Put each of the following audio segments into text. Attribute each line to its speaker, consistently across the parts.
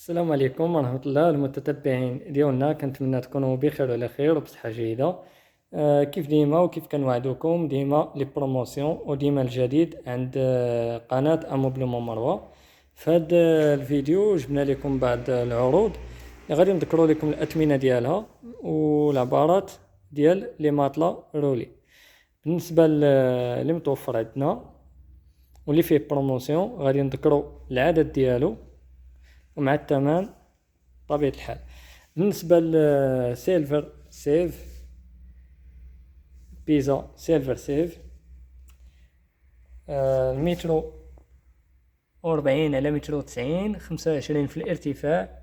Speaker 1: السلام عليكم ورحمة الله المتتبعين ديالنا، كنتمنى تكونوا بخير وعلى خير وبصحة جيدة. كيف ديما وكيف كنوعدوكم ديما لي بروموسيون وديما الجديد عند قناة اموبلومون مروة. في هذا الفيديو جبنا لكم بعض العروض اللي غادي نذكروا لكم الأثمنة ديالها والعبارات ديال لي ماطلا رولي. بالنسبة اللي متوفر عندنا واللي فيه بروموسيون غادي نذكروا العدد ديالو ومع الثمن طبيعة الحال. بالنسبة لسيلفر سيف بيزا سيلفر سيف، المترو 40 على مترو 90، 25 في الارتفاع،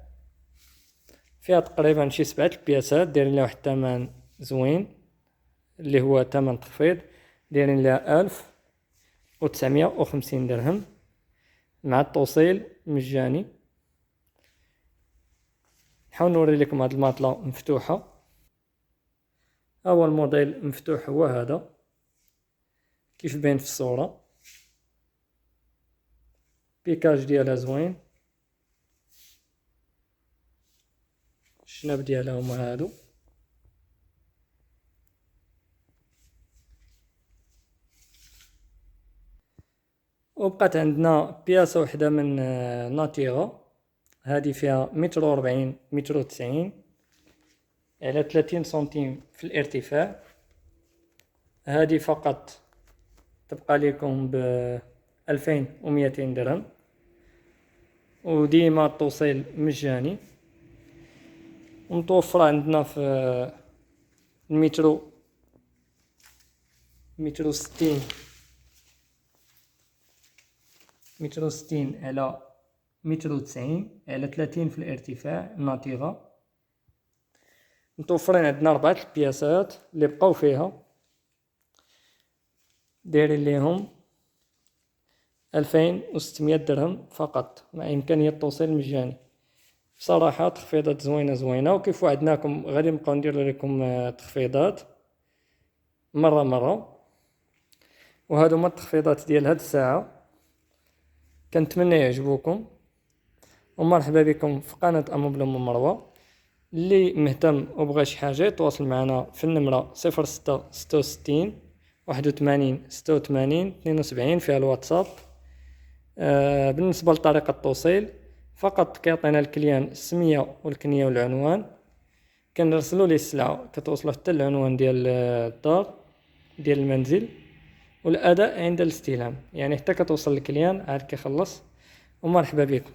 Speaker 1: فيها تقريبا شي 7 بياسات، دايرين لها واحد الثمن زوين اللي هو ثمن تخفيض، دايرين لها 1950 درهم مع التوصيل مجاني. نحاول نوري لكم هاد الماطلة مفتوحة. اول موديل مفتوح هو هذا كيف باين في الصورة، بيكاج ديالها زوين، الشناب ديالها هما هادو. وبقات عندنا بياسة وحدة من ناتيغا، هادي فيها متر 40 متر 90 على 30 سنتيم في الارتفاع، هادي فقط تبقى لكم ب 2200 درهم وديما التوصيل مجاني. ومتوفرة عندنا في المترو 60 متر 60 على متر 90 على 30 في الارتفاع ناتيغا. متوفرين عندنا 4 البياسات اللي بقاو فيها، دايرين ليهم 2600 درهم فقط مع إمكانية التوصيل مجاني. بصراحة تخفيضات زوينة وكيف وعدناكم غادي نبقاو نديرو لكم تخفيضات مرة. وهادو هما التخفيضات ديال هاد الساعة، كنتمنى يعجبوكم ومرحبا بكم في قناة اموبلومون مروة. اللي مهتم وبغى شي حاجة يتواصل معنا في النمرة 0666 81 86 72 فيها الواتساب. بالنسبة لطريقة التوصيل فقط كيعطينا الكليان السمية والكنية والعنوان، كنرسلو ليه السلعة كتوصلو حتى العنوان ديال الدار ديال المنزل، والأداء عند الاستلام، يعني حتى كتوصل الكليان عاد كيخلص. ومرحبا بكم.